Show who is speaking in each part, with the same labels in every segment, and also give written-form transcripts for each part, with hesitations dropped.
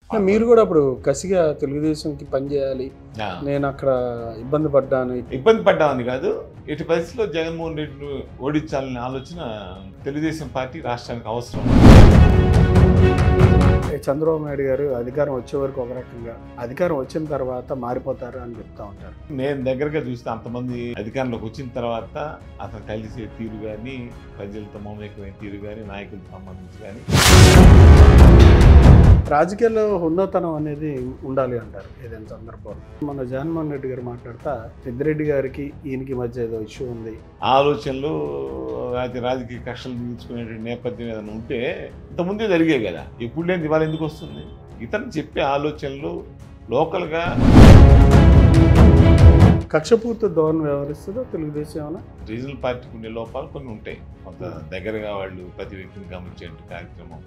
Speaker 1: మీరు కూడా అప్పుడు కసిగా తెలుగుదేశంకి పనిచేయాలి,
Speaker 2: ఆ,
Speaker 1: నేను అక్కడ ఇబ్బంది పడ్డాను.
Speaker 2: ఇబ్బంది పడ్డామని కాదు, ఇటు పరిస్థితిలో జగన్మోహన్ రెడ్డిని ఓడించాలనే ఆలోచన తెలుగుదేశం పార్టీ రాష్ట్రానికి అవసరం.
Speaker 1: చంద్రబాబు నాయుడు గారు అధికారం వచ్చే వరకు ఒక రకంగా, అధికారం వచ్చిన తర్వాత మారిపోతారు అని చెప్తా ఉంటారు.
Speaker 2: నేను దగ్గరగా చూస్తే అంతమంది అధికారంలోకి వచ్చిన తర్వాత అతను కలిసే తీరు కానీ, ప్రజలతో మమేకమైన తీరు కానీ, నాయకులకు సంబంధించి కానీ.
Speaker 1: రాజకీయాల్లో ఉన్నతనం అనేది ఉండాలి అంటారు ఏదైనా సందర్భంలో. మన జగన్మోహన్ రెడ్డి గారు మాట్లాడుతా పెద్దిరెడ్డి గారికి ఈయనకి మధ్య ఏదో ఇష్యూ ఉంది,
Speaker 2: ఆలోచనలు రాజకీయ కక్షలు తీర్చుకునే నేపథ్యం ఏదైనా ఉంటే ఇంతకుముందే జరిగాయి కదా, ఎప్పుడు లేని ఇవాళ ఎందుకు వస్తుంది? ఇతను చెప్పే ఆలోచనలు లోకల్గా
Speaker 1: కక్షపూర్తి ధోరణి వ్యవహరిస్తుందో తెలుగుదేశం ఏమైనా?
Speaker 2: రీజనల్ పార్టీకి ఉండే లోపాలు కొన్ని ఉంటాయి. కొంత దగ్గరగా వాళ్ళు ప్రతి వ్యక్తిని గమనించే కార్యక్రమం.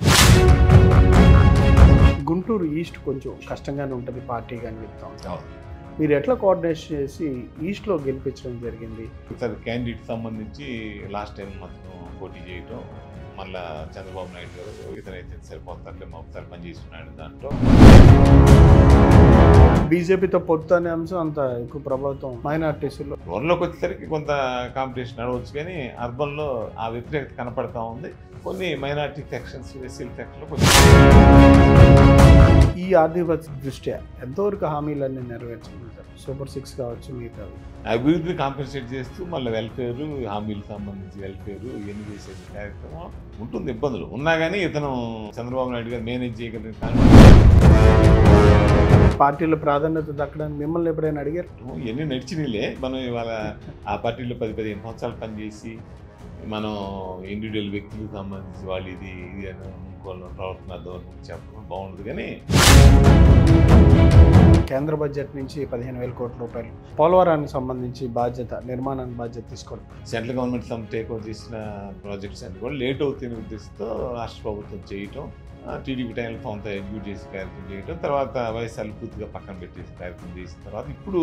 Speaker 1: గుంటూరు ఈస్ట్ కొంచెం కష్టంగానే ఉంటుంది పార్టీ కానీ చెప్తా ఉంటాం.
Speaker 2: అవును.
Speaker 1: మీరు ఎట్లా కోఆర్డినేషన్ చేసి ఈస్ట్లో గెలిపించడం జరిగింది?
Speaker 2: ఇతర క్యాండిడేట్ సంబంధించి లాస్ట్ టైం మాత్రం పోటీ చేయటం, మళ్ళా చంద్రబాబు నాయుడు గారు ఇతనైతే సరిపోతారులే ఒకసారి పనిచేస్తున్నాడు దాంట్లో.
Speaker 1: బీజేపీతో పొత్తు అనే అంశం అంత ఎక్కువ ప్రభావితం మైనార్టీస్లో.
Speaker 2: రూరల్లోకి వచ్చేసరికి కొంత కాంపిటీషన్ నడవచ్చు, కానీ అర్బన్లో ఆ వ్యతిరేకత కనపడతా ఉంది. కొన్ని మైనార్టీ సెక్షన్స్, ఎస్సీల సెక్షన్లో కొంచెం.
Speaker 1: ఈ ఆర్థిక దృష్ట్యా ఎంతవరకు హామీలన్నీ నెరవేర్చుకుంటారు? సూపర్ 6 కావచ్చు, మిగతావి
Speaker 2: అభివృద్ధిని కాంపెన్సేట్ చేస్తూ మళ్ళీ వెల్ఫేరు, హామీలకు సంబంధించి వెల్ఫేరు ఇవన్నీ చేసే కార్యక్రమం ఉంటుంది. ఇబ్బందులు ఉన్నా కానీ ఇతను చంద్రబాబు నాయుడు గారు మేనేజ్ చేయగలిగిన
Speaker 1: పార్టీలో ప్రాధాన్యత దక్కడానికి మిమ్మల్ని ఎప్పుడైనా అడిగారు?
Speaker 2: ఇవన్నీ నడిచినలే. మనం ఇవాళ ఆ పార్టీలో 10-15 సంవత్సరాలు పనిచేసి మనం ఇండివిజువల్ వ్యక్తులకు సంబంధించి వాళ్ళు ఇది ఇది అని ఇంకోళ్ళ ప్రవర్తన ధోరణి చెప్పడం బాగుండదు. కానీ
Speaker 1: కేంద్ర బడ్జెట్ నుంచి 15,000 కోట్ల రూపాయలు పోలవరానికి సంబంధించి బాధ్యత, నిర్మాణానికి బాధ్యత తీసుకోవడం,
Speaker 2: సెంట్రల్ గవర్నమెంట్ టేక్ ఓవర్ చేసిన ప్రాజెక్ట్స్ అన్ని కూడా లేట్ అవుతున్న ఉద్దేశంతో రాష్ట్ర ప్రభుత్వం చేయటం, టీడీపీ టైంలో కొంత ఎగ్జిక్యూట్ చేసే కార్యక్రమం చేయటం, తర్వాత వైఎస్ఆర్ పూర్తిగా పక్కన పెట్టేసి కార్యక్రమం చేసిన తర్వాత ఇప్పుడు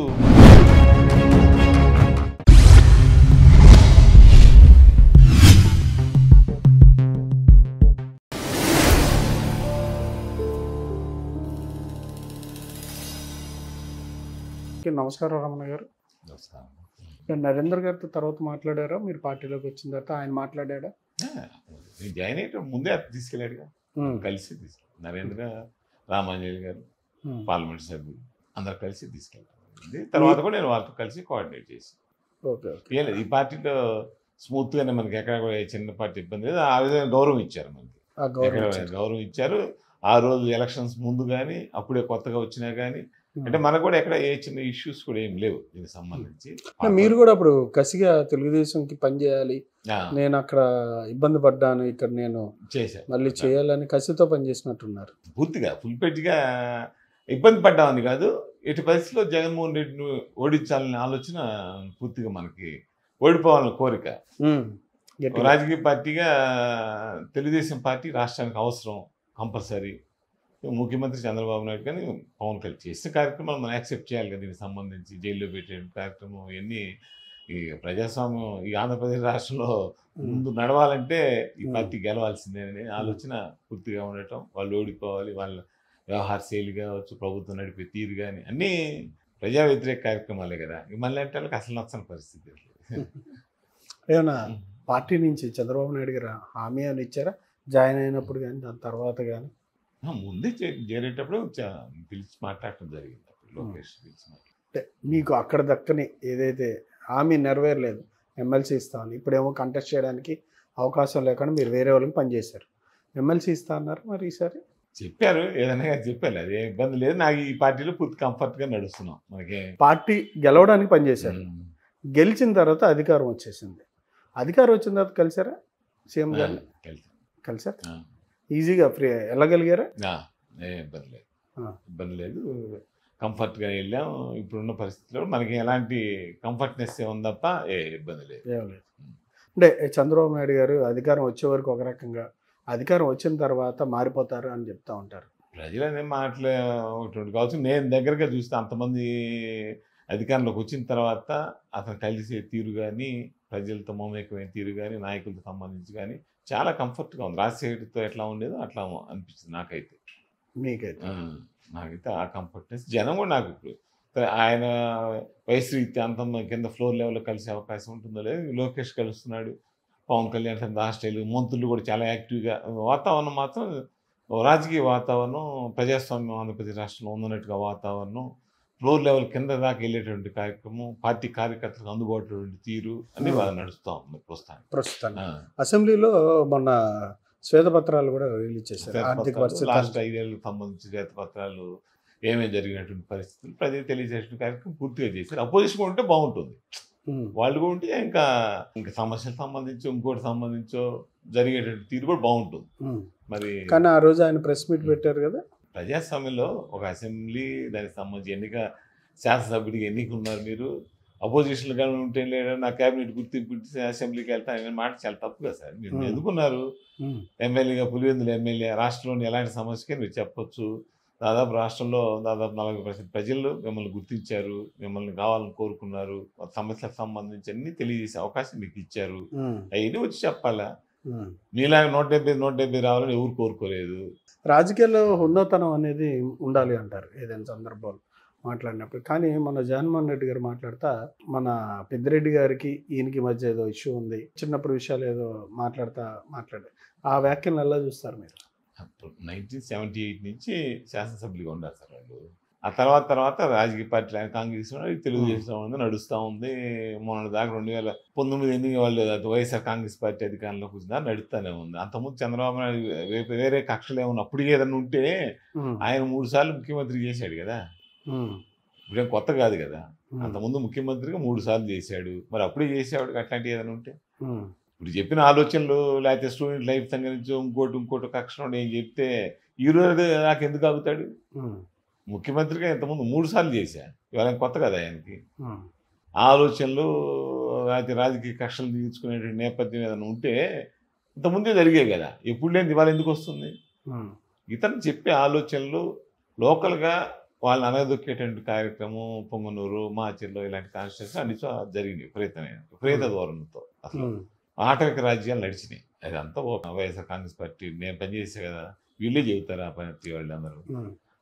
Speaker 1: నమస్కారం రమణ గారు. నరేంద్ర గారితో తర్వాత మాట్లాడారా? మీరు పార్టీలోకి వచ్చిన తర్వాత ఆయన మాట్లాడా?
Speaker 2: నేను జాయిన్ అయ్యే ముందే అతను తీసుకెళ్ళాడుగా, కలిసి తీసుకెళ్ళాడు. నరేంద్ర, రామాంజలి గారు, పార్లమెంట్ సభ్యులు అందరు కలిసి తీసుకెళ్ళారు. తర్వాత కూడా నేను వాళ్ళతో కలిసి కోఆర్డినేట్ చేసి ఏం లేదు, ఈ పార్టీలో స్మూత్గానే మనకి ఎక్కడ కూడా చిన్న పార్టీ ఇబ్బంది లేదు. ఆ విధంగా గౌరవం ఇచ్చారు, మనకి గౌరవం ఇచ్చారు. ఆ రోజు ఎలక్షన్స్ ముందు కానీ అప్పుడే కొత్తగా వచ్చినా కానీ, అంటే మనకు కూడా ఎక్కడ ఏ చిన్న ఇష్యూస్ కూడా ఏం లేవు దీనికి సంబంధించి.
Speaker 1: మీరు కూడా అప్పుడు కసిగా తెలుగుదేశంకి పనిచేయాలి, నేను అక్కడ ఇబ్బంది పడ్డాను, ఇక్కడ నేను
Speaker 2: చేశాను,
Speaker 1: మళ్ళీ చేయాలని కసితో పనిచేసినట్టున్నారు.
Speaker 2: పూర్తిగా ఫుల్పేట్గా ఇబ్బంది పడ్డామని కాదు, ఇటు పరిస్థితిలో జగన్మోహన్ రెడ్డిని ఓడించాలనే ఆలోచన పూర్తిగా మనకి, ఓడిపోవాలనే కోరిక. రాజకీయ పార్టీగా తెలుగుదేశం పార్టీ రాష్ట్రానికి అవసరం కంపల్సరీ. ముఖ్యమంత్రి చంద్రబాబు నాయుడు కానీ పవన్ కళ్యాణ్ చేసిన కార్యక్రమాలు మనం యాక్సెప్ట్ చేయాలి కదా. దీనికి సంబంధించి జైల్లో పెట్టే కార్యక్రమం ఇవన్నీ ఈ ప్రజాస్వామ్యం ఈ ఆంధ్రప్రదేశ్ రాష్ట్రంలో ముందు నడవాలంటే ఈ పార్టీ గెలవాల్సిందే అనే ఆలోచన పూర్తిగా ఉండటం, వాళ్ళు ఓడిపోవాలి, వాళ్ళ వ్యవహార శైలి కావచ్చు, ప్రభుత్వం నడిపే తీరు కానీ అన్నీ ప్రజా వ్యతిరేక కార్యక్రమాలే కదా. మళ్ళీ అంటే వాళ్ళకి అసలు నచ్చని పరిస్థితి.
Speaker 1: ఏమన్నా పార్టీ నుంచి చంద్రబాబు నాయుడు గారు హామీ అని ఇచ్చారా జాయిన్ అయినప్పుడు కానీ, దాని తర్వాత కానీ?
Speaker 2: ముందే చేరేటప్పుడు పిలిచి మాట్లాడటం జరిగింది. లోకేష్ పిలిచి
Speaker 1: అంటే మీకు అక్కడ దక్కని ఏదైతే హామీ నెరవేరలేదు, ఎమ్మెల్సీ ఇస్తామని, ఇప్పుడేమో కంటెస్ట్ చేయడానికి అవకాశం లేకుండా మీరు వేరే వాళ్ళకి పనిచేశారు, ఎమ్మెల్సీ ఇస్తా అన్నారు. మరి ఈసారి
Speaker 2: చెప్పారు, ఏదైనా చెప్పారు, అదే ఇబ్బంది లేదు. నాకు ఈ పార్టీలో పూర్తి కంఫర్ట్గా నడుస్తున్నాం. మనకి
Speaker 1: పార్టీ గెలవడానికి పనిచేశారు, గెలిచిన తర్వాత అధికారం వచ్చేసింది. అధికారం వచ్చిన తర్వాత కలిసారా సీఎం గారిని? కలిసారు ఈజీగా ఫ్రీ వెళ్ళగలిగారా?
Speaker 2: ఇబ్బంది లేదు, ఇబ్బంది లేదు, కంఫర్ట్గా వెళ్ళాం. ఇప్పుడున్న పరిస్థితిలో మనకి ఎలాంటి కంఫర్ట్నెస్ ఉంది తప్ప ఏ ఇబ్బంది లేదు.
Speaker 1: అంటే చంద్రబాబు నాయుడు గారు అధికారం వచ్చే వరకు ఒక రకంగా, అధికారం వచ్చిన తర్వాత మారిపోతారు అని చెప్తా ఉంటారు.
Speaker 2: ప్రజలనే మాటలు ఒకటి కావచ్చు. నేను దగ్గరగా చూస్తే అంతమంది అధికారంలోకి వచ్చిన తర్వాత అతను కలిసే తీరు కానీ, ప్రజలతో మమేకమైన తీరు కానీ, నాయకులతో సంబంధించి కానీ చాలా కంఫర్ట్గా ఉంది. రాజశేఖర్తో ఎట్లా ఉండేదో అట్లా అనిపించింది నాకైతే.
Speaker 1: మీకైతే
Speaker 2: నాకైతే ఆ కంఫర్ట్నెస్ జనం కూడా నాకు ఇప్పుడు సరే ఆయన వయసు రీత్యా అంత కింద ఫ్లోర్ లెవెల్లో కలిసే అవకాశం ఉంటుందో లేదు. లోకేష్ కలుస్తున్నాడు, పవన్ కళ్యాణ్ సార్ ఆ స్టైల్, మంత్రులు కూడా చాలా యాక్టివ్గా. వాతావరణం మాత్రం రాజకీయ వాతావరణం ప్రజాస్వామ్యం ఆంధ్రప్రదేశ్ రాష్ట్రంలో ఉన్నట్టుగా వాతావరణం, ఫ్లోర్ లెవెల్ కింద దాకా వెళ్ళేటువంటి కార్యక్రమం, పార్టీ కార్యకర్తలకు అందుబాటులో ఉండే తీరు అన్ని బాగా నడుస్తూ ఉంది
Speaker 1: ప్రస్తుతానికి. అసెంబ్లీలో మొన్న శ్వేతపత్రాలు కూడా రిలీజ్ చేశారు. ఆర్థిక పరిస్థితి
Speaker 2: లాస్ట్ 5 ఏళ్ళకి సంబంధించి శ్వేతపత్రాలు ఏమేమి జరిగినటువంటి పరిస్థితులు ప్రజలు తెలియజేసిన కార్యక్రమం పూర్తిగా చేశారు. అపోజిషన్ ఉంటే బాగుంటుంది, వాళ్ళు కూడా ఉంటే ఇంకా సమస్యలకు సంబంధించి ఇంకోటి సంబంధించో జరిగేటువంటి తీరు కూడా బాగుంటుంది. మరి
Speaker 1: కానీ ఆ రోజు ఆయన ప్రెస్ మీట్ పెట్టారు కదా.
Speaker 2: ప్రజాస్వామ్యంలో ఒక అసెంబ్లీ దానికి సంబంధించి శాసనసభ్యుడికి ఎన్నిక ఉన్నారు, మీరు అపోజిషన్లు కానీ ఉంటే లేదా నా క్యాబినెట్ గుర్తింపు అసెంబ్లీకి వెళ్తాను మాట చాలా తప్పు కదా సార్. మీరు ఎందుకున్నారు ఎమ్మెల్యేగా, పులివెందుల ఎమ్మెల్యే, రాష్ట్రంలోని ఎలాంటి సమస్యకే మీరు చెప్పొచ్చు. దాదాపు రాష్ట్రంలో దాదాపు 40% ప్రజలు మిమ్మల్ని గుర్తించారు, మిమ్మల్ని కావాలని కోరుకున్నారు, సమస్యలకు సంబంధించి అన్ని తెలియజేసే అవకాశం మీకు ఇచ్చారు. అవన్నీ వచ్చి చెప్పాలా? మీలాగా 170 రావాలని ఎవరు కోరుకోలేదు.
Speaker 1: రాజకీయాల్లో ఉన్నతనం అనేది ఉండాలి అంటారు ఏదైనా సందర్భాలు మాట్లాడినప్పుడు. కానీ మన జగన్మోహన్ రెడ్డి గారు మాట్లాడుతా మన పెద్దిరెడ్డి గారికి ఈయనకి మధ్య ఏదో ఇష్యూ ఉంది, చిన్నప్పుడు విషయాలు ఏదో మాట్లాడారు. ఆ వ్యాఖ్యలను ఎలా చూస్తారు మీరు?
Speaker 2: 1978 నుంచి శాసనసభ్యులుగా ఉన్నారు సార్ వాళ్ళు. ఆ తర్వాత రాజకీయ పార్టీ కాంగ్రెస్ తెలుగుదేశం నడుస్తూ ఉంది. మొన్న దాకా 2019 ఎన్నిక వాళ్ళు వైఎస్ఆర్ కాంగ్రెస్ పార్టీ అధికారంలోకి వచ్చిందా నడుస్తూనే ఉంది. అంతకుముందు చంద్రబాబు నాయుడు వేరే కక్షలు ఏమన్నా అప్పుడు ఏదన్నా ఉంటే ఆయన 3 సార్లు ముఖ్యమంత్రి చేశాడు కదా, ఇప్పుడేం కొత్త కాదు కదా. అంతకుముందు ముఖ్యమంత్రిగా 3 సార్లు చేశాడు, మరి అప్పుడే చేసేవాడు అట్లాంటివి ఏదైనా ఉంటే. ఇప్పుడు చెప్పిన ఆలోచనలు లేకపోతే స్టూడెంట్ లైఫ్ సంబంధించి ఇంకోటి కక్షణ ఏం చెప్తే ఈరోజు నాకు ఎందుకు ఆగుతాడు? ముఖ్యమంత్రిగా ఇంతకుముందు 3 సార్లు చేశా, ఇవాళ కొత్త కదా ఆయనకి. ఆలోచనలు అయితే రాజకీయ కక్షలు తీర్చుకునేటువంటి నేపథ్యం ఏదైనా ఉంటే ఇంతకుముందే జరిగాయి కదా, ఎప్పుడు లేని ఇవాళ ఎందుకు వస్తుంది? ఇతను చెప్పే ఆలోచనలు లోకల్గా వాళ్ళని అనగదొక్కేటువంటి కార్యక్రమం పొంగనూరు, మాచర్లో ఇలాంటి కాన్స్టిట్యూషన్ అన్ని జరిగినాయి విపరీత ధోరణితో. అసలు ఆటవిక రాజ్యాలు నడిచినాయి. అదంతా వైఎస్ఆర్ కాంగ్రెస్ పార్టీ నేను పనిచేసే కదా, వీళ్ళే చెబుతారు ఆ పార్టీ వాళ్ళు అందరూ.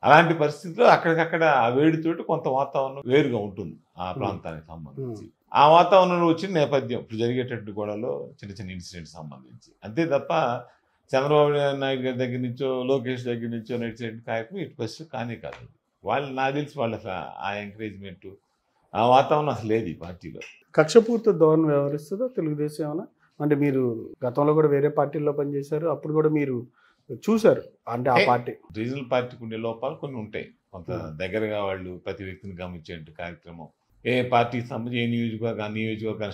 Speaker 2: అలాంటి పరిస్థితుల్లో అక్కడికక్కడ ఆ వేడితోటి కొంత వాతావరణం వేరుగా ఉంటుంది ఆ ప్రాంతానికి సంబంధించి. ఆ వాతావరణంలో వచ్చిన నేపథ్యం ఇప్పుడు జరిగేటట్టు గొడవలో చిన్న ఇన్సిడెంట్స్ సంబంధించి అంతే తప్ప చంద్రబాబు నాయుడు గారి దగ్గర నుంచో లోకేష్ దగ్గర నుంచో నడిచేటువంటి కార్యక్రమం ఇటు పరిస్థితి కానీ కాదు. వాళ్ళు నాకు తెలిసి వాళ్ళు అసలు ఆ ఎంకరేజ్మెంట్ ఆ వాతావరణం అసలు లేదు ఈ పార్టీలో.
Speaker 1: కక్షపూర్తి ధోరణి వ్యవహరిస్తుందో తెలుగుదేశం ఏమైనా? అంటే మీరు గతంలో కూడా వేరే పార్టీల్లో పనిచేశారు, అప్పుడు కూడా మీరు చూశారు. అంటే ఆ పార్టీ
Speaker 2: రీజనల్ పార్టీకి ఉండే లోపాలు కొన్ని ఉంటాయి. కొంత దగ్గరగా వాళ్ళు ప్రతి వ్యక్తిని గమనించే కార్యక్రమం, ఏ పార్టీకి సంబంధించి ఏ నియోజకవర్గాన్ని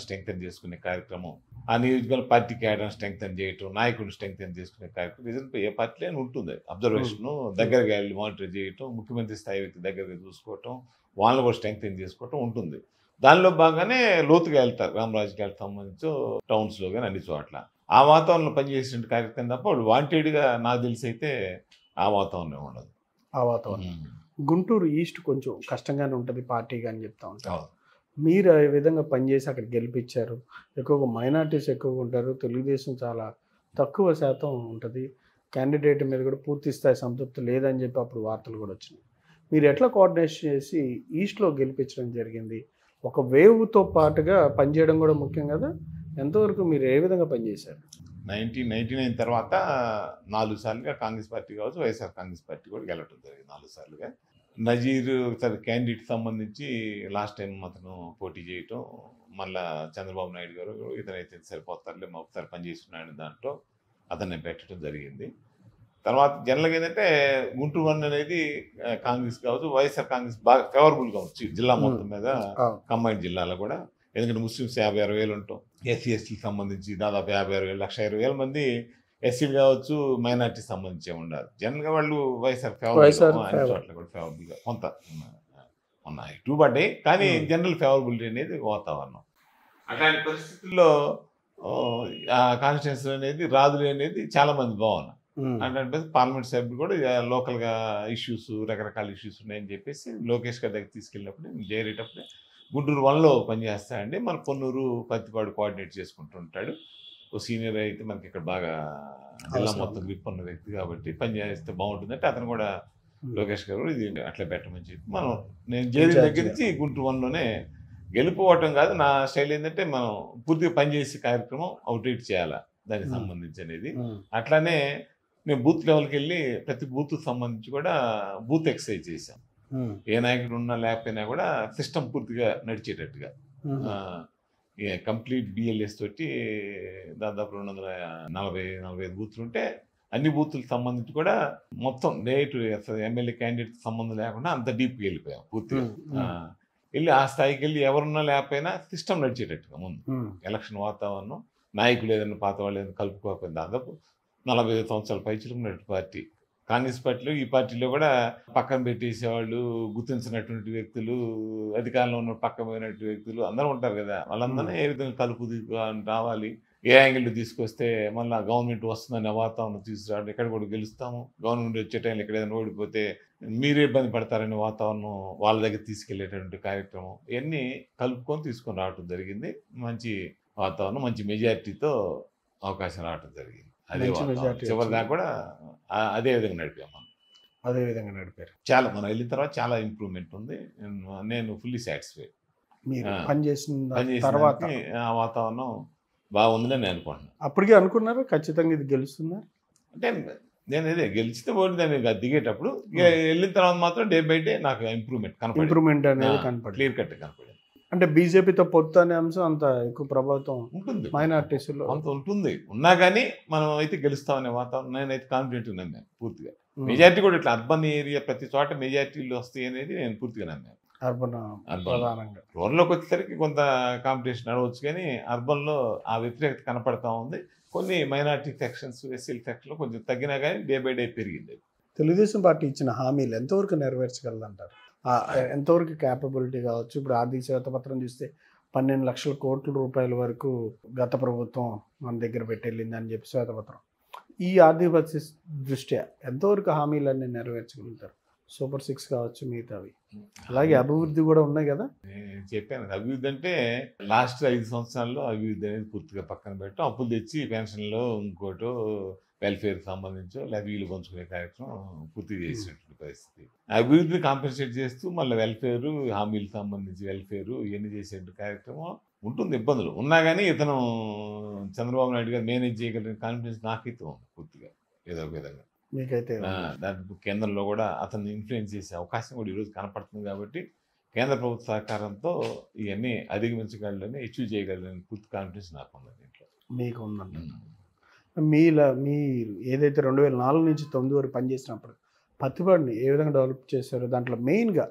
Speaker 2: స్ట్రెంగ్తన్ చేసుకునే కార్యక్రమం, ఆ నియోజకవర్గ పార్టీ క్యాడర్ని స్ట్రెంగ్తన్ చేయటం, నాయకుడిని స్ట్రెంగ్తన్ చేసుకునే కార్యక్రమం రీజన్ ఏ పార్టీలో అయినా ఉంటుంది. అబ్జర్వేషన్ దగ్గరగా వెళ్ళి మానిటర్ చేయటం, ముఖ్యమంత్రి స్థాయి వ్యక్తి దగ్గరగా చూసుకోవటం, వాళ్ళని కూడా స్ట్రెంగ్తన్ చేసుకోవటం ఉంటుంది. దానిలో బాగానే లోతుగా వెళ్తారు గ్రామ రాజకీయాలకు సంబంధించి టౌన్స్లో కానీ అన్ని చోట్ల. ఆ వాతావరణంలో పనిచేసిన కార్యక్రమం తప్ప వాళ్ళు వాంటెడ్గా నాకు తెలిసి అయితే ఆ వాతావరణం ఉండదు.
Speaker 1: ఆ వాతావరణం గుంటూరు ఈస్ట్ కొంచెం కష్టంగానే ఉంటుంది పార్టీగా అని చెప్తా ఉంటారు. మీరు ఆ విధంగా పనిచేసి అక్కడ గెలిపించారు. ఎక్కువగా మైనార్టీస్ ఎక్కువగా ఉంటారు, తెలుగుదేశం చాలా తక్కువ శాతం ఉంటుంది. క్యాండిడేట్ మీద కూడా పూర్తి స్థాయి సంతృప్తి లేదని చెప్పి అప్పుడు వార్తలు కూడా వచ్చినాయి. మీరు ఎట్లా కోఆర్డినేషన్ చేసి ఈస్ట్లో గెలిపించడం జరిగింది? ఒక వేవ్తో పాటుగా పనిచేయడం కూడా ముఖ్యం కదా, ఎంతవరకు మీరు ఏ విధంగా పనిచేశారు?
Speaker 2: 1999 తర్వాత 4 సార్లుగా కాంగ్రెస్ పార్టీ కావచ్చు, వైఎస్ఆర్ కాంగ్రెస్ పార్టీ కూడా గెలవటం జరిగింది 4 సార్లుగా. నజీర్ క్యాండిడేట్ సంబంధించి లాస్ట్ టైం అతను పోటీ చేయటం, మళ్ళా చంద్రబాబు నాయుడు గారు ఇతనైతే సరిపోతారులే ఒకసారి పనిచేస్తున్నాడు దాంట్లో అతన్ని పెట్టడం జరిగింది. తర్వాత జనరల్గా ఏంటంటే గుంటూరు 1 అనేది కాంగ్రెస్ కావచ్చు, వైఎస్ఆర్ కాంగ్రెస్ బాగా ఫేవరబుల్గా వచ్చి జిల్లా మొత్తం మీద కంబైన్డ్ జిల్లాలో కూడా. ఎందుకంటే ముస్లిమ్స్ 50-60 వేలు ఉంటాం, ఎస్సీకి సంబంధించి దాదాపు 50-60 వేలు 1,20,000 మంది ఎస్సీలు కావచ్చు, మైనార్టీకి సంబంధించి ఉండాలి. జనరల్గా వాళ్ళు వైఎస్ఆర్ చోట్ల కూడా ఫేవరబుల్గా కొంత ఉన్నాయి, టూ పడ్డాయి, కానీ జనరల్ ఫేవరబిలిటీ అనేది వాతావరణం. అట్లాంటి పరిస్థితుల్లో ఆ కాన్స్టిట్యున్సీ అనేది రాదులే అనేది చాలా మంది భావన. అంటే పార్లమెంట్ సభ్యులు కూడా లోకల్గా ఇష్యూస్ రకరకాల ఇష్యూస్ ఉన్నాయని చెప్పేసి లోకేష్ గారి దగ్గర తీసుకెళ్ళినప్పుడు నేను చేరేటప్పుడే గుంటూరు 1లో పనిచేస్తాడండి, మన పొన్నూరు పత్తిపాడు కోఆర్డినేట్ చేసుకుంటూ ఉంటాడు, ఓ సీనియర్ అయితే మనకి ఇక్కడ బాగా జిల్లా మొత్తం గ్రిప్ ఉన్న వ్యక్తి కాబట్టి పని చేస్తే బాగుంటుందంటే అతను కూడా లోకేష్ గారు ఇది అట్లా పెట్టమని చెప్పి మనం నేను చేరిన దగ్గర నుంచి గుంటూరు 1లోనే గెలుపుకోవటం కాదు, నా స్టైల్ ఏంటంటే మనం పూర్తిగా పనిచేసే కార్యక్రమం అవుట్రీట్ చేయాలా దానికి సంబంధించి అనేది. అట్లానే మేము బూత్ లెవెల్కి వెళ్ళి ప్రతి బూత్కి సంబంధించి కూడా బూత్ ఎక్సర్సైజ్ చేసాం. ఏ నాయకుడు ఉన్నా లేకపోయినా కూడా సిస్టమ్ పూర్తిగా నడిచేటట్టుగా కంప్లీట్ బిఎల్ఎస్ తోటి దాదాపు 245 బూత్లు ఉంటే అన్ని బూత్లకు సంబంధించి కూడా మొత్తం డైరెక్ట్ ఎమ్మెల్యే క్యాండిడేట్ సంబంధం లేకుండా అంత డీప్కి వెళ్ళిపోయాం పూర్తిగా. వెళ్ళి ఆ స్థాయికి వెళ్ళి ఎవరున్నా లేకపోయినా సిస్టమ్ నడిచేటట్టుగా ముందు ఎలక్షన్ వాతావరణం, నాయకులు ఏదైనా పాత వాళ్ళు ఏదైనా కలుపుకోకపోయినా దాదాపు 45 సంవత్సరాల పైచిలకు నడిపి పార్టీ కాంగ్రెస్ పార్టీలో ఈ పార్టీలో కూడా పక్కన పెట్టేసేవాళ్ళు, గుర్తించినటువంటి వ్యక్తులు, అధికారంలో ఉన్న పక్కన పోయినటువంటి వ్యక్తులు అందరూ ఉంటారు కదా, వాళ్ళందరినీ ఏ విధంగా కలుపు రావాలి, ఏ యాంగిల్ తీసుకొస్తే మళ్ళీ గవర్నమెంట్ వస్తుందనే వాతావరణం తీసుకురావడం, ఎక్కడ కూడా గెలుస్తాము, గవర్నమెంట్ వచ్చే టైంలో ఇక్కడ ఏదైనా ఓడిపోతే మీరే ఇబ్బంది పడతారనే వాతావరణం వాళ్ళ దగ్గర తీసుకెళ్లేటువంటి కార్యక్రమం ఇవన్నీ కలుపుకొని తీసుకొని రావడం జరిగింది. మంచి వాతావరణం, మంచి మెజారిటీతో అవకాశం రావడం జరిగింది. అదే చివరి దాకా కూడా అదే విధంగా నడిపాము.
Speaker 1: అదే విధంగా నడిపారు.
Speaker 2: చాలా మనం వెళ్ళిన తర్వాత చాలా ఇంప్రూవ్మెంట్ ఉంది. నేను ఫుల్లీ సాటిస్ఫైడ్.
Speaker 1: పనిచేసిన తర్వాత
Speaker 2: ఆ వాతావరణం బాగుందని నేను అనుకుంటున్నాను.
Speaker 1: అప్పటికే అనుకున్నారు ఖచ్చితంగా ఇది గెలుస్తున్నారు
Speaker 2: అంటే నేను అదే గెలిచితే ఓడి దాన్ని దిగేటప్పుడు వెళ్ళిన తర్వాత మాత్రం డే బై డే నాకు ఇంప్రూవ్మెంట్
Speaker 1: అనేది కనపడి
Speaker 2: క్లియర్ కట్ కనపడింది.
Speaker 1: అంటే బీజేపీతో పొత్తు అనే అంశం అంత ఎక్కువ ప్రభావితం
Speaker 2: ఉంటుంది
Speaker 1: మైనార్టీస్లో
Speaker 2: అంత ఉంటుంది. ఉన్నా కానీ మనం అయితే గెలుస్తామనే వాతావరణం నేనైతే కాన్ఫిడెంట్ నమ్మాను పూర్తిగా. మెజార్టీ కూడా ఇట్లా అర్బన్ ఏరియా ప్రతి చోట మెజార్టీలు వస్తాయి అనేది నేను పూర్తిగా నమ్మాను.
Speaker 1: ప్రధానంగా
Speaker 2: రూరల్లోకి వచ్చేసరికి కొంత కాంపిటీషన్ నడవచ్చు, కానీ అర్బన్లో ఆ వ్యతిరేకత కనపడతా ఉంది. కొన్ని మైనార్టీ సెక్షన్స్, ఎస్సీ సెక్షన్లో కొంచెం తగ్గినా కానీ డే బై డే పెరిగింది.
Speaker 1: తెలుగుదేశం పార్టీ ఇచ్చిన హామీలు ఎంతవరకు నెరవేర్చగలదంటారు? ఎంతవరకు క్యాపబిలిటీ కావచ్చు? ఇప్పుడు ఆర్థిక శ్వేతపత్రం చూస్తే 12 లక్షల కోట్ల రూపాయల వరకు గత ప్రభుత్వం మన దగ్గర పెట్టెళ్ళింది అని చెప్పి శ్వేతపత్రం. ఈ ఆర్థిక పరిస్థితి దృష్ట్యా ఎంతవరకు హామీలన్నీ నెరవేర్చగలుగుతారు? సూపర్ 6 కావచ్చు, మిగతావి అలాగే అభివృద్ధి కూడా ఉన్నాయి కదా.
Speaker 2: నేను చెప్పాను అభివృద్ధి అంటే లాస్ట్ 5 సంవత్సరాల్లో అభివృద్ధి అనేది పూర్తిగా పక్కన పెట్టాం. అప్పులు తెచ్చి పెన్షన్లో ఇంకోటో వెల్ఫేర్ సంబంధించో లేదా వీలు పంచుకునే కార్యక్రమం పూర్తి చేసినటువంటి పరిస్థితి. అభివృద్ధిని కాంపెన్సేట్ చేస్తూ మళ్ళీ వెల్ఫేర్, హామీలకు సంబంధించి వెల్ఫేర్ ఇవన్నీ చేసేటువంటి కార్యక్రమం ఉంటుంది. ఇబ్బందులు ఉన్నా కానీ ఇతను చంద్రబాబు నాయుడు గారు మేనేజ్ చేయగలిగిన కాన్ఫిడెన్స్ నాకైతే ఉంది పూర్తిగా ఏదో ఒక విధంగా.
Speaker 1: మీకైతే
Speaker 2: దానికి కేంద్రంలో కూడా అతన్ని ఇన్ఫ్లుయెన్స్ చేసే అవకాశం కూడా ఈరోజు కనపడుతుంది కాబట్టి కేంద్ర ప్రభుత్వ సహకారంతో ఇవన్నీ అధిగమించగలని, అచీవ్ చేయగలని పూర్తి కాన్ఫిడెన్స్ నాకు ఉంది. దీంట్లో
Speaker 1: మీకు ఉందండి. మీరు ఏదైతే 2004 నుంచి 2009 వరకు పనిచేసినప్పుడు పత్తిపాడుని ఏ విధంగా డెవలప్ చేశారో దాంట్లో మెయిన్గా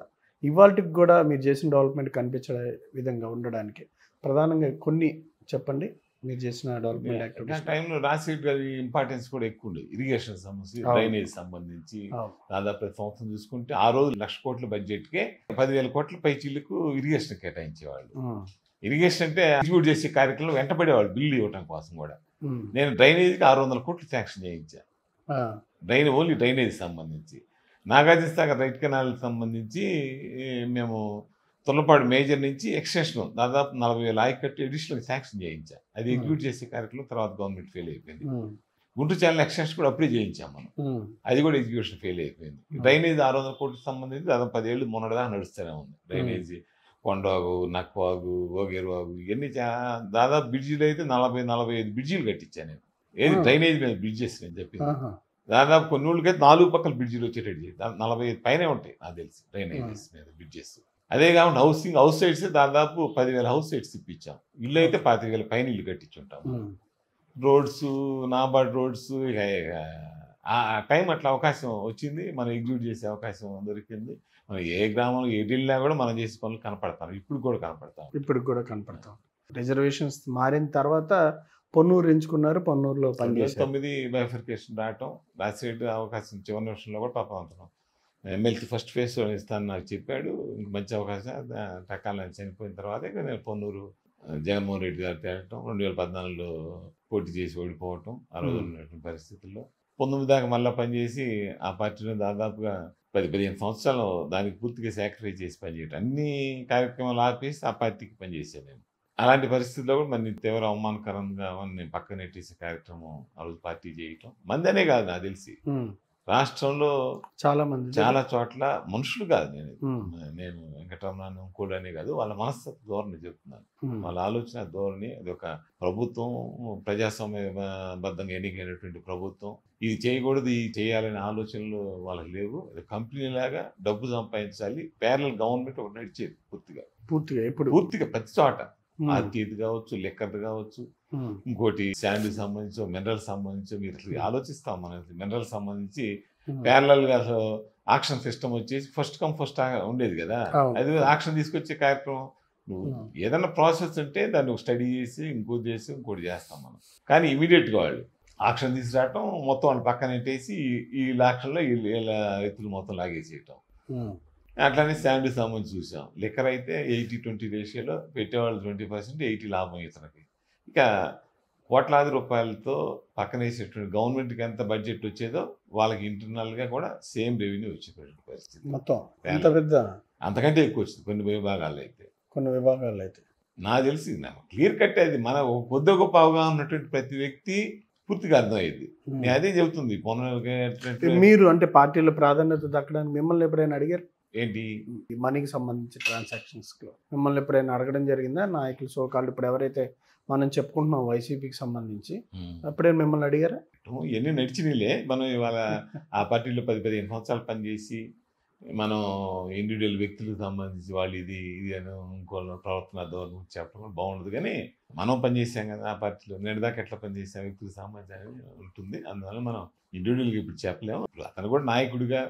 Speaker 1: ఇవాళకి కూడా మీరు చేసిన డెవలప్మెంట్ కనిపించే విధంగా ఉండడానికి ప్రధానంగా కొన్ని చెప్పండి. మీరు చేసిన డెవలప్మెంట్ యాక్టివిటీస్
Speaker 2: టైంలో రాజశేఖర్ గారి ఇంపార్టెన్స్ కూడా ఎక్కువ ఉండేది. ఇరిగేషన్ సంబంధించి, డ్రైనేజ్ సంబంధించి దాదాపు ప్రతి సంవత్సరం చూసుకుంటే ఆ రోజు 1,00,000 కోట్ల బడ్జెట్కే 10,000 కోట్ల పైచీలకు ఇరిగేషన్ కేటాయించేవాళ్ళు. ఇరిగేషన్ అంటే ఎగ్జిక్యూట్ చేసే కార్యక్రమం వెంటబడేవాళ్ళు బిల్లు ఇవ్వడం కోసం కూడా. నేను డ్రైనేజ్కి 600 కోట్లు శాంక్షన్ చేయించా. ఓన్లీ డ్రైనేజ్ సంబంధించి. నాగార్జున సాగర్ రైట్ కెనాల్కి సంబంధించి మేము తొల్లపాడు మేజర్ నుంచి ఎక్స్టెన్షన్ దాదాపు 40,000 ఆయకట్టి అడిషనల్ శాంక్షన్ చేయించా. అది ఎగ్జిక్యూట్ చేసే కార్యక్రమం తర్వాత గవర్నమెంట్ ఫెయిల్ అయిపోయింది. గుంటూరు ఛానల్ ఎక్స్టెన్షన్ కూడా అప్పుడే చేయించాం మనం, అది కూడా ఎగ్జిక్యూషన్ ఫెయిల్ అయిపోయింది. డ్రైనేజ్ 600 కోట్లకు సంబంధించి దాదాపు 10 ఏళ్ళు మొన్నటిదాకా నడుస్తూనే ఉంది. డ్రైనేజ్ కొండవాగు, నక్వాగు, ఓగేరువాగు ఇవన్నీ దాదాపు బ్రిడ్జీలు అయితే 40-45 బ్రిడ్జీలు కట్టించాను నేను. ఏది డ్రైనేజ్ మీద బ్రిడ్జెస్ నేను చెప్పింది. దాదాపు కొన్ని ఊళ్ళకైతే 4 పక్కల బ్రిడ్జీలు వచ్చేటట్టు 45 పైనే ఉంటాయి నాకు తెలిసి డ్రైనేజెస్ మీద బ్రిడ్జెస్. అదే కాకుండా హౌస్ సైడ్స్ దాదాపు 10,000 హౌస్ సైడ్స్ ఇప్పించాం. ఇల్లు అయితే 25,000 పైన ఇల్లు కట్టించుంటాం. రోడ్స్, నాబార్డ్ రోడ్స్, ఆ టైం అట్లా అవకాశం వచ్చింది, మనం ఎగ్జిక్యూట్ చేసే అవకాశం దొరికింది. మనం ఏ గ్రామంలో వెళ్ళినా కూడా మనం చేసే పనులు కనపడతాం. ఇప్పుడు కూడా కనపడతాం.
Speaker 1: రిజర్వేషన్స్ మారిన తర్వాత పొన్నూరు ఎంచుకున్నారు. పొన్నూరులో
Speaker 2: 9 బైఫర్కేషన్ రావటం, రాజశేఖర్ అవకాశం చివరి నిమిషంలో కూడా పాపం ఎమ్మెల్సీ ఫస్ట్ ఫేజ్ ఇస్తాను నాకు చెప్పాడు. ఇంక మంచి అవకాశం టకాలని చనిపోయిన తర్వాత నేను పొన్నూరు జగన్మోహన్ రెడ్డి గారు తేవటం, 2014లో పోటీ చేసి ఓడిపోవటం, ఆ రోజు ఉన్నటువంటి పరిస్థితుల్లో 19 దాకా మళ్ళీ పనిచేసి ఆ పార్టీలో దాదాపుగా 10-15 సంవత్సరాలు దానికి పూర్తిగా సాక్రిఫైస్ చేసి పనిచేయటం. అన్ని కార్యక్రమాలు ఆపేసి ఆ పార్టీకి పనిచేశాను నేను. అలాంటి పరిస్థితుల్లో కూడా మరి తీవ్ర అవమానకరంగా అవన్నీ పక్కన నెట్టేసే కార్యక్రమం ఆ రోజు పార్టీ చేయటం మందనే కాదు నాకు తెలిసి రాష్ట్రంలో
Speaker 1: చాలా మంది
Speaker 2: చాలా చోట్ల మనుషులు కాదు నేను వెంకటరమణ ఇంకోటి అనే కాదు వాళ్ళ మనస్తత్వ ధోరణి చెప్తున్నాను. వాళ్ళ ఆలోచన ధోరణి అది ఒక ప్రభుత్వం ప్రజాస్వామ్యబద్ధంగా ఎన్నికైనటువంటి ప్రభుత్వం ఇది చేయకూడదు ఇది చేయాలనే ఆలోచనలు వాళ్ళకి లేవు. అది కంపెనీ లాగా డబ్బు సంపాదించాలి ప్యారలల్ గవర్నమెంట్ ఒకటి నడిచేది పూర్తిగా ప్రతి చోట ఆర్టీది కావచ్చు లెక్కర్ది కావచ్చు ఇంకోటి శాండ్ సంబంధించి మినరల్ సంబంధించి మీరు ఆలోచిస్తాం మన మినరల్ సంబంధించి ప్యారలల్ గా ఆక్షన్ సిస్టమ్ వచ్చేసి ఫస్ట్ కమ్ ఫస్ట్ ఉండేది కదా. అది ఆక్షన్ తీసుకొచ్చే కార్యక్రమం నువ్వు ఏదైనా ప్రాసెస్ ఉంటే దాన్ని స్టడీ చేసి ఇంకోటి చేస్తాం మనం. కానీ ఇమీడియట్గా వాళ్ళు ఆక్షన్ తీసుకురావటం మొత్తం వాళ్ళు పక్కన పెట్టేసి ఈ ఆక్షన్లో వీళ్ళ ఎత్తులు మొత్తం లాగేసేయటం. అట్లానే శాండ్ సంబంధించి చూసాం. లిక్కర్ అయితే 80-20 రేషియోలో పెట్టేవాళ్ళు 20%, 80 లాభం ఇతనికి. ఇక కోట్లాది రూపాయలతో పక్కన వేసేటువంటి గవర్నమెంట్కి ఎంత బడ్జెట్ వచ్చేదో వాళ్ళకి ఇంటర్నల్గా కూడా సేమ్ రెవెన్యూ వచ్చేటువంటి పరిస్థితి
Speaker 1: మొత్తం
Speaker 2: అంతకంటే ఎక్కువ వచ్చింది కొన్ని విభాగాల్లో అయితే. నాకు తెలిసి క్లియర్ కట్ అది మన కొద్ది గొప్ప అవగాహన ఉన్నటువంటి ప్రతి వ్యక్తి పూర్తిగా అర్థమయ్యింది. నేను అదే చెబుతుంది.
Speaker 1: మీరు అంటే పార్టీలో ప్రాధాన్యత దక్కడానికి మిమ్మల్ని ఎప్పుడైనా అడిగారు
Speaker 2: ఏంటి
Speaker 1: మనీకి సంబంధించి ట్రాన్సాక్షన్స్ లో మిమ్మల్ని ఎప్పుడైనా అడగడం జరిగిందా నాయకులు సోకాళ్ళు ఇప్పుడు ఎవరైతే మనం చెప్పుకుంటున్నాం వైసీపీకి సంబంధించి అప్పుడే మిమ్మల్ని అడిగారా?
Speaker 2: ఇవన్నీ నడిచినలే. మనం ఇవాళ ఆ పార్టీలో 10-15 సంవత్సరాలు పనిచేసి మనం ఇండివిజువల్ వ్యక్తులకు సంబంధించి వాళ్ళు ఇది అని ఇంకో ప్రవర్తన ధోరణి చెప్పడం బాగుండదు. కానీ మనం పనిచేసాం కదా ఆ పార్టీలో నేడుదాకా ఎట్లా పనిచేసాం వ్యక్తులకు సంబంధించి ఉంటుంది. అందువల్ల మనం ఇండివిజువల్గా ఇప్పుడు చెప్పలేము. అతను కూడా నాయకుడిగా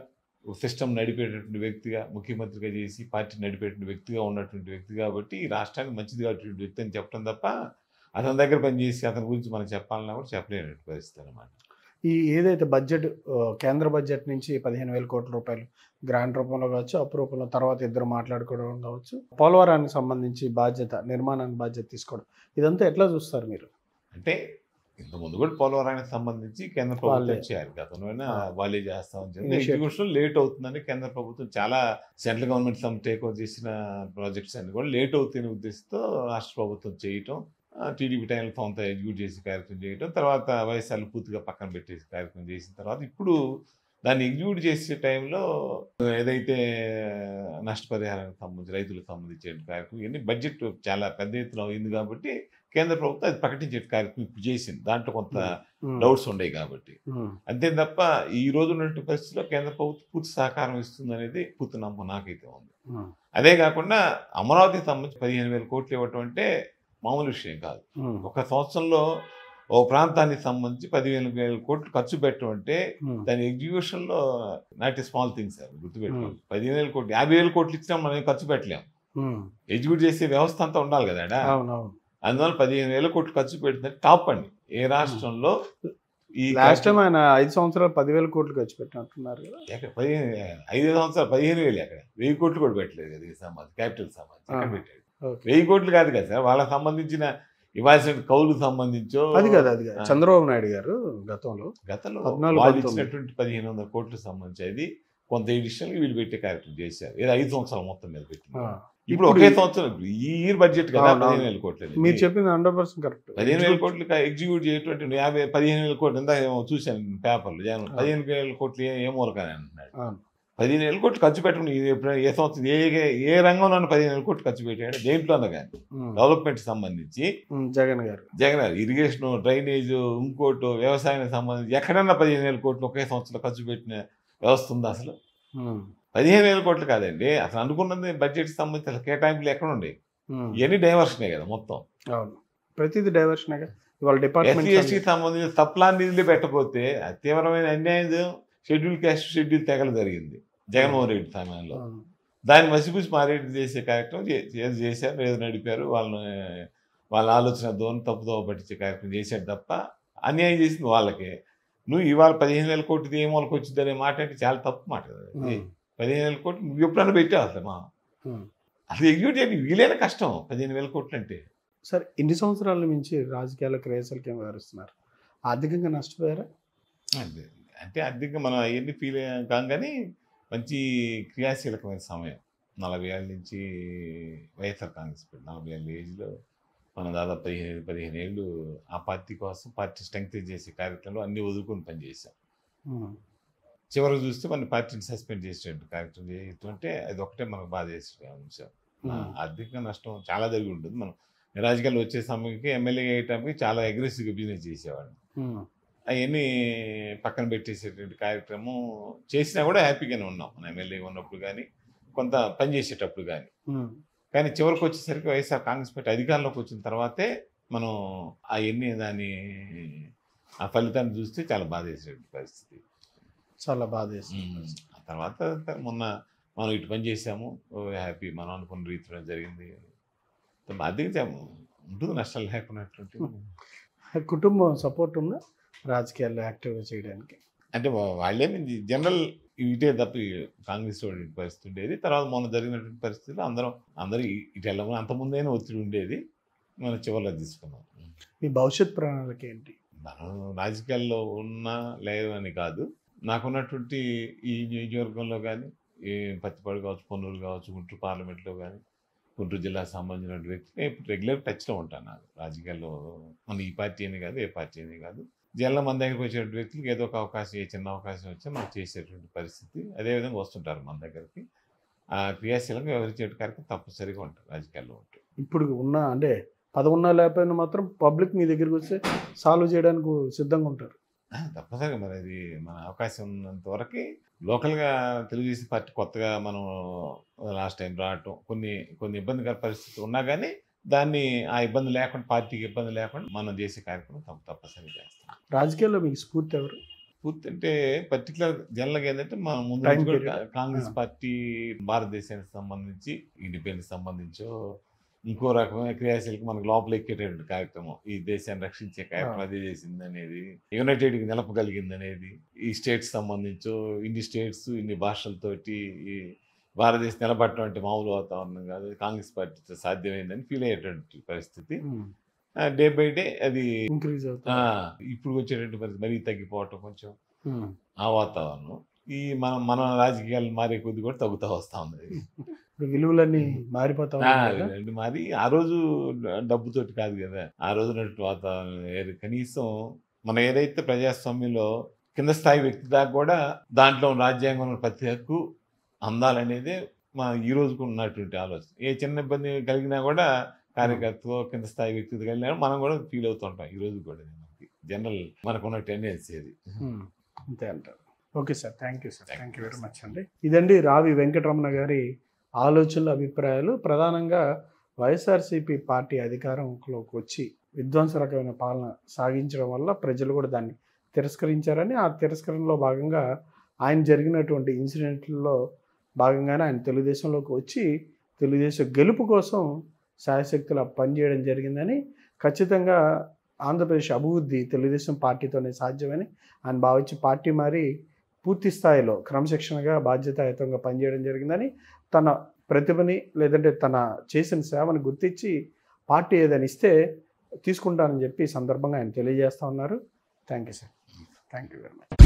Speaker 2: సిస్టమ్ నడిపేటటువంటి వ్యక్తిగా ముఖ్యమంత్రిగా చేసి పార్టీ నడిపేటువంటి వ్యక్తిగా ఉన్నటువంటి వ్యక్తి కాబట్టి ఈ రాష్ట్రానికి మంచిది కాబట్టి వ్యక్తి అని చెప్పడం తప్ప అతని దగ్గర పనిచేసి అతని గురించి మనం చెప్పాలన్నా కూడా చెప్పలేనటువంటి పరిస్థితి అనమాట.
Speaker 1: ఈ ఏదైతే బడ్జెట్ కేంద్ర బడ్జెట్ నుంచి 15,000 కోట్ల రూపాయలు గ్రాంట్ రూపంలో కావచ్చు అప్పు రూపంలో తర్వాత ఇద్దరు మాట్లాడుకోవడం కావచ్చు పోలవరానికి సంబంధించి నిర్మాణానికి బాధ్యత తీసుకోవడం ఇదంతా ఎట్లా చూస్తారు మీరు?
Speaker 2: అంటే ఇంతకుముందు కూడా పోలవరానికి సంబంధించి కేంద్ర ప్రభుత్వం చేయాలి. గతంలోనే వాళ్ళే చేస్తామని చెప్పి ఎగ్జిక్యూషన్ లేట్ అవుతుందని కేంద్ర ప్రభుత్వం చాలా సెంట్రల్ గవర్నమెంట్ టేక్ ఓవర్ చేసిన ప్రాజెక్ట్స్ అన్ని కూడా లేట్ అవుతున్న ఉద్దేశంతో రాష్ట్ర ప్రభుత్వం చేయటం టీడీపీ టైంలో కొంత ఎగ్జిక్యూట్ చేసే కార్యక్రమం చేయటం తర్వాత వైఎస్ఆర్లు పూర్తిగా పక్కన పెట్టేసి కార్యక్రమం చేసిన తర్వాత ఇప్పుడు దాన్ని ఎగ్జిక్యూట్ చేసే టైంలో ఏదైతే నష్టపరిహారానికి సంబంధించి రైతులకు సంబంధించే కార్యక్రమం ఇవన్నీ బడ్జెట్ చాలా పెద్ద ఎత్తున అయింది కాబట్టి కేంద్ర ప్రభుత్వం అది ప్రకటించే కార్యక్రమం ఇప్పుడు చేసింది. దాంట్లో కొంత డౌట్స్ ఉన్నాయి కాబట్టి అంతే తప్ప ఈ రోజు ఉన్నటువంటి పరిస్థితిలో కేంద్ర ప్రభుత్వం పూర్తి సహకారం ఇస్తుంది అనేది పూర్తి నమ్మకం నాకైతే ఉంది. అదే కాకుండా అమరావతికి సంబంధించి 15,000 కోట్లు ఇవ్వటం అంటే మామూలు విషయం కాదు. ఒక సంవత్సరంలో ఓ ప్రాంతానికి సంబంధించి 15,000 కోట్లు ఖర్చు పెట్టడం అంటే దాని ఎగ్జిక్యూషన్ లో not a small thing sir. గుర్తుపెట్టుకోండి 15,000 కోట్లు 50,000 కోట్లు ఇచ్చినా మనం ఖర్చు పెట్టలేము. ఎగ్జిక్యూట్ చేసే వ్యవస్థ అంతా ఉండాలి కదా. అందువల్ల 15,000 కోట్లు ఖర్చు పెడుతుంటే టాప్ అండి ఏ రాష్ట్రంలో. ఈ
Speaker 1: లాస్ట్ టైం ఆయన 5 సంవత్సరాలు 10,000 కోట్లు ఖర్చు పెట్టినట్టున్నారు కదా.
Speaker 2: 5 సంవత్సరాలు 15,000 అక్కడ 1000 కోట్లు కూడా పెట్టలేదు కదా. ఈ సమాజ్ క్యాపిటల్ సమాజ్ పెట్టాడు 1000 కోట్లు కాదు కదా సార్. వాళ్ళకి సంబంధించిన ఇవ్వాల్సిన కౌలుకు సంబంధించో
Speaker 1: అది కదా చంద్రబాబు నాయుడు గారు గతంలో
Speaker 2: వాళ్ళు ఇచ్చినటువంటి 1,500 కోట్లకు సంబంధించి అది కొంత ఎడిషనల్ వీళ్ళు పెట్టే కార్యక్రమం చేశారు. ఏదో 5 సంవత్సరాల మొత్తం మీద పెట్టింది. ఇప్పుడు ఒకే సంవత్సరం ఈ ఇయర్ బడ్జెట్ కదా 15,000 కోట్లు.
Speaker 1: మీరు చెప్పింది 100% కరెక్ట్.
Speaker 2: 15,000 కోట్లు ఎగ్జిక్యూట్ చేయటువంటి 15,000 కోట్లు ఎంత చూశాను పేపర్లు. 15,000 కోట్లు ఏ మూలకని అంటున్నాడు. 15,000 కోట్లు ఖర్చు పెట్టండి. ఏ సంవత్సరం ఏ రంగంలో 15,000 కోట్లు ఖర్చు పెట్టాడు దేంట్లోనే కానీ డెవలప్మెంట్ సంబంధించి
Speaker 1: జగన్ గారు
Speaker 2: ఇరిగేషన్ డ్రైనేజ్ ఇంకోటి వ్యవసాయానికి సంబంధించి ఎక్కడన్నా 15,000 కోట్లు ఒకే సంవత్సరంలో ఖర్చు పెట్టిన వ్యవస్థ ఉంది అసలు. 15,000 కోట్లు కాదండి అసలు అనుకున్నది బడ్జెట్ సంబంధించి అసలు కేటాయింపులు ఎక్కడ ఉండే ఇవన్నీ డైవర్షనే కదా మొత్తం.
Speaker 1: ప్రతిదీ డైవర్షనే కదా. ఇవాళ డిపార్ట్మెంట్
Speaker 2: ఎస్సీఎస్టీకి సంబంధించి సప్లాన్ నిధులు పెట్టకపోతే తీవ్రమైన అన్యాయం షెడ్యూల్ క్యాస్ట్ షెడ్యూల్ తెగలు జరిగింది జగన్మోహన్ రెడ్డి సమయంలో. దాన్ని మసిపూసి మారేడు చేసే కార్యక్రమం చేశారు ఏదో నడిపారు. వాళ్ళ ఆలోచన ధోరణి తప్పుదోవ పట్టించే కార్యక్రమం చేశాడు తప్ప అన్యాయం చేసింది వాళ్ళకే. నువ్వు ఇవాళ 15,000 కోట్లు ఏ మూలకు వచ్చింది అనే మాట అంటే చాలా తప్పు మాట కదా. 15,000 కోట్లు నువ్వు ఎప్పుడన్నా పెట్టావు అసలు అసలు ఎగ్జిక్యూట్ చేయండి వీలైన కష్టం 15,000 కోట్లు అంటే.
Speaker 1: సార్ ఇన్ని సంవత్సరాల నుంచి రాజకీయాల క్రేజర్లకి ఏం వివరిస్తున్నారు? ఆర్థికంగా నష్టపోయారా?
Speaker 2: అంటే ఆర్థికంగా మనం అవన్నీ ఫీల్ కాం కానీ మంచి క్రియాశీలకమైన సమయం 40 ఏళ్ళ నుంచి వైఎస్ఆర్ కాంగ్రెస్ 40 ఏళ్ళ ఏజ్లో మనం దాదాపు 15 ఏళ్ళు ఆ పార్టీ కోసం పార్టీ స్ట్రెంగ్త్ చేసే కార్యక్రమంలో అన్ని వదులుకొని పనిచేసాం. చివరికి చూస్తే మన పార్టీని సస్పెండ్ చేసేటువంటి కార్యక్రమం చేయటం అంటే అది ఒకటే మనకు బాధ చేసే అంశం. ఆర్థిక నష్టం చాలా జరిగి ఉంటుంది. మనం రాజకీయాలు వచ్చే సమయంకి ఎమ్మెల్యే అయ్యేటప్పటికి చాలా అగ్రెసివ్గా బిజినెస్ చేసేవాడిని. అవన్నీ పక్కన పెట్టేసేటువంటి కార్యక్రమం చేసినా కూడా హ్యాపీగానే ఉన్నాం మన ఎమ్మెల్యేగా ఉన్నప్పుడు కానీ, కొంత పని చేసేటప్పుడు కానీ. కానీ చివరికి వచ్చేసరికి వైఎస్ఆర్ కాంగ్రెస్ పార్టీ అధికారంలోకి వచ్చిన తర్వాతే మనం అవన్నీ ఆ ఫలితాన్ని చూస్తే చాలా బాధ వేసేటువంటి పరిస్థితి.
Speaker 1: చాలా బాధ వేసింది.
Speaker 2: ఆ తర్వాత మొన్న మనం ఇటు పని చేసాము, హ్యాపీ మనం అనుకున్న రీతిలో జరిగింది. బాధ్యత ఉంటుంది, నష్టాలు లేకున్నటువంటి.
Speaker 1: కుటుంబం సపోర్ట్ ఉందా రాజకీయాల్లో యాక్టివ్గా చేయడానికి?
Speaker 2: అంటే వాళ్ళేమి జనరల్ ఇటే తప్ప కాంగ్రెస్ పరిస్థితి ఉండేది. తర్వాత మొన్న జరిగినటువంటి పరిస్థితుల్లో అందరూ ఇటు వెళ్ళమని అంతకుముందైనా ఒత్తిడి ఉండేది, మనం చివరిలో తీసుకున్నాం.
Speaker 1: మీ భవిష్యత్ ప్రణాళిక ఏంటి?
Speaker 2: మనం రాజకీయాల్లో ఉన్నా లేదు అని కాదు, నాకున్నటువంటి ఈ నియోజకవర్గంలో కానీ, ఈ పత్తిపాడు కావచ్చు, పొన్నూరు కావచ్చు, గుంటూరు పార్లమెంట్లో కానీ, గుంటూరు జిల్లాకు సంబంధించిన వ్యక్తి ఇప్పుడు రెగ్యులర్ టచ్లో ఉంటాను. నాకు రాజకీయాల్లో మన ఈ పార్టీ అని కాదు, ఏ పార్టీ అని కాదు, జిల్లా మన దగ్గరికి వచ్చేటువంటి వ్యక్తులకు ఏదో ఒక అవకాశం, ఏ చిన్న అవకాశం వచ్చా మనం చేసేటువంటి పరిస్థితి. అదేవిధంగా వస్తుంటారు మన దగ్గరికి. ఆ క్రియాశీలంగా వ్యవహరించే కార్యక్రమం తప్పనిసరిగా ఉంటుంది రాజకీయాల్లో ఉంటుంది.
Speaker 1: ఇప్పుడు ఉన్న అంటే పదవున్నా లేకపోయినా మాత్రం పబ్లిక్ మీ దగ్గరికి వస్తే సాల్వ్ చేయడానికి సిద్ధంగా ఉంటారు.
Speaker 2: తప్పనిసరిగా మరి అది మన అవకాశం ఉన్నంత వరకు లోకల్గా తెలుగుదేశం పార్టీ కొత్తగా మనం లాస్ట్ టైం రావటం కొన్ని ఇబ్బందికర పరిస్థితులు ఉన్నా కానీ దాన్ని ఆ ఇబ్బంది లేకుండా, పార్టీకి ఇబ్బంది లేకుండా మనం చేసే కార్యక్రమం తప్పనిసరిగా చేస్తాం.
Speaker 1: రాజకీయాల్లో మీకు స్ఫూర్తి ఎవరు?
Speaker 2: స్ఫూర్తి అంటే పర్టికులర్ జనరల్గా ఏంటంటే మనం ముందు కాంగ్రెస్ పార్టీ భారతదేశానికి సంబంధించి, ఇండిపెండెన్స్ సంబంధించో ఇంకో రకమైన క్రియాశీలకి మనకు లోపల ఎక్కేటటువంటి కార్యక్రమం, ఈ దేశాన్ని రక్షించే కార్యక్రమం అదే చేసింది అనేది, యునైటెడ్కి నిలపగలిగింది అనేది, ఈ స్టేట్స్ సంబంధించో ఇన్ని స్టేట్స్ ఇన్ని భాషలతోటి ఈ భారతదేశం నిలబడటం అంటే మామూలు వాతావరణం కాదు, కాంగ్రెస్ పార్టీతో సాధ్యమైందని ఫీల్ అయ్యేటువంటి పరిస్థితి. డే బై డే అది
Speaker 1: ఇంక్రీజ్ అవుతుంది.
Speaker 2: ఇప్పుడు వచ్చేటువంటి పరిస్థితి మరీ తగ్గిపోవటం కొంచెం ఆ వాతావరణం ఈ మన రాజకీయాలు మారే కొద్ది కూడా తగ్గుతూ వస్తూ ఉంది.
Speaker 1: విలువలన్నీ మారిపోతా
Speaker 2: మరి ఆ రోజు డబ్బుతోటి కాదు కదా, ఆ రోజు వాతావరణం కనీసం మనం ఏదైతే ప్రజాస్వామ్యంలో కింద స్థాయి వ్యక్తి దాకా కూడా దాంట్లో రాజ్యాంగంలో ప్రతి హక్కు అందాలనేదే మా ఈ రోజుకు ఉన్నటువంటి ఆలోచన. ఏ చిన్న ఇబ్బంది కలిగినా కూడా కార్యకర్త కింద స్థాయి వ్యక్తి కలిగినా మనం కూడా ఫీల్ అవుతుంటాం ఈ రోజు కూడా. జనరల్ మనకున్న టెండెన్సీ అది.
Speaker 1: అంతే అంటారు. Okay sir, thank you sir, thank you very much అండి. ఇదండి రావి వెంకటరమణ గారి ఆలోచనలు, అభిప్రాయాలు. ప్రధానంగా వైఎస్ఆర్సీపీ పార్టీ అధికారంలోకి వచ్చి విధ్వంసరకమైన పాలన సాగించడం వల్ల ప్రజలు కూడా దాన్ని తిరస్కరించారని, ఆ తిరస్కరణలో భాగంగా ఆయన జరిగినటువంటి ఇన్సిడెంట్లలో భాగంగానే ఆయన తెలుగుదేశంలోకి వచ్చి తెలుగుదేశం గెలుపు కోసం శాయశక్తులా పనిచేయడం జరిగిందని, ఖచ్చితంగా ఆంధ్రప్రదేశ్ అభివృద్ధి తెలుగుదేశం పార్టీతోనే సాధ్యమని ఆయన భావించి పార్టీ మారి పూర్తి స్థాయిలో క్రమశిక్షణగా బాధ్యతాయుతంగా పనిచేయడం జరిగిందని, తన ప్రతిభని లేదంటే తన చేసిన సేవను గుర్తించి పార్టీ ఏదైనా ఇస్తే తీసుకుంటానని చెప్పి ఈ సందర్భంగా ఆయన తెలియజేస్తూ ఉన్నారు. Thank you sir, thank you very much.